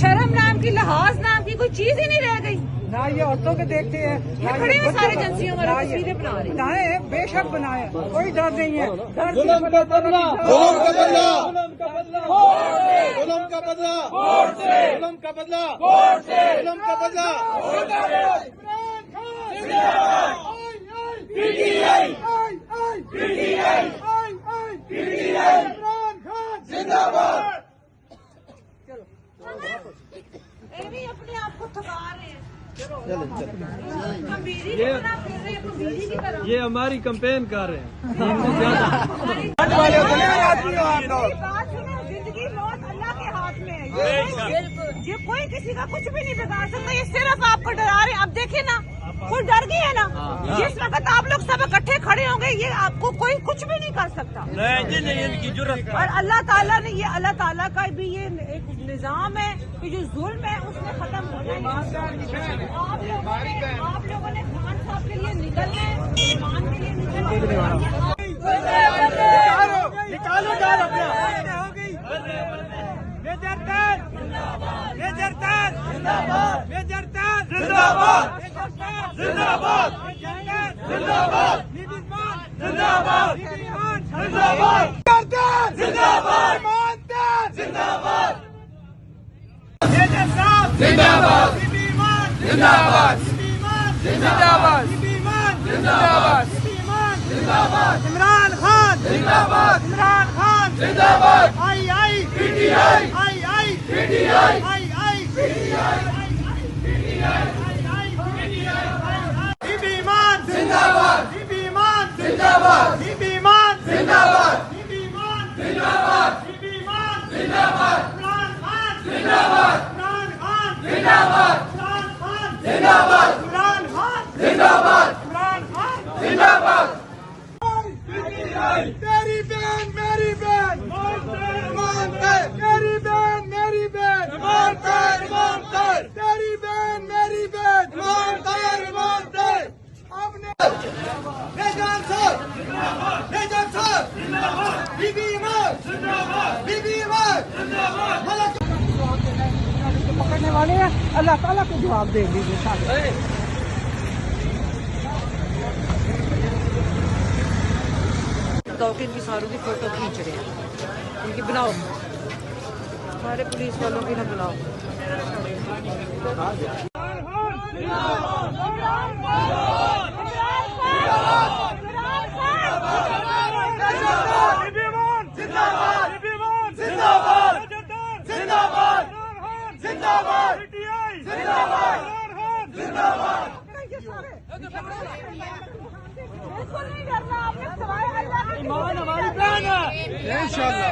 शर्म नाम की, लिहाज नाम की कोई चीज ही नहीं रह गई। ना ये औरतों के देखते हैं, ये खड़े हैं सारे एजेंसियों वाले तस्वीरें बना रहे हैं। बनाए बेशक बनाए, कोई डर नहीं है। जुल्म का बदला, जुल्म का बदला, जुल्म का बदला, जुल्म का बदला, जुल्म का बदला। जिंदाबाद। अपने आप को थका रहे हैं, गंभीरी की तरह फिर रहे हैं, गंभीरी की तरह। ये हमारी कंपेन कर रहे हैं। बात सुनो, जिंदगी मौत अल्लाह के हाथ में है। ये कोई किसी का कुछ भी नहीं बिगाड़ सकता। ये सिर्फ आपको डरा रहे हैं। अब देखिए ना, खुद डर गई है ना। जिस वक्त आप लोग सब इकट्ठे खड़े होंगे, ये आपको कोई कुछ भी नहीं कर सकता। और अल्लाह ताला ने, ये अल्लाह ताला का भी ये एक निजाम है कि जो जुल्म है उसने खत्म होना है। आप लोगों ने खान साहब के लिए निकलना है, ईमान के लिए निकलना है। निकालो डर अपना। मेजर टैन जिंदाबाद, मेजर टैन जिंदाबाद, मेजर टैन जिंदाबाद, जिंदाबाद, जिंदाबाद, जिंदाबाद, जिंदाबाद, जिंदाबाद, जिंदाबाद, मेजर साहब जिंदाबाद, जिंदाबाद, जिंदाबाद, जिंदाबाद, जिंदाबाद, इमरान खान जिंदाबाद, इमरान खान जिंदाबाद, आई आई पीटीआई, आई आई पीटीआई, आई आई पीटीआई, आई आई पीटीआई, आई आई पीटीआई, बीबी ईमान जिंदाबाद, बीबी ईमान जिंदाबाद, बीबी ईमान जिंदाबाद, बीबी ईमान जिंदाबाद, बीबी ईमान जिंदाबाद, इमरान खान जिंदाबाद, इमरान खान जिंदाबाद, इमरान खान जिंदाबाद, इमरान खान जिंदाबाद, इमरान खान जिंदाबाद। तेरी बहन मेरी बहन, तेरी बहन मेरी बहन, तेरी बहन मेरी बहन, आपने निजाम साहब, निजाम साहब, बीबी ईमान, बीबी ईमान, पकड़ने वाले हैं, अल्लाह ताला को जवाब दे दीजिए सारे। इनकी सारों की फोटो खींच रहे हैं, इनकी बनाओ, हमारे पुलिस वालों की ना बनाओ। ईमान हमारी बहन है इंशाल्लाह।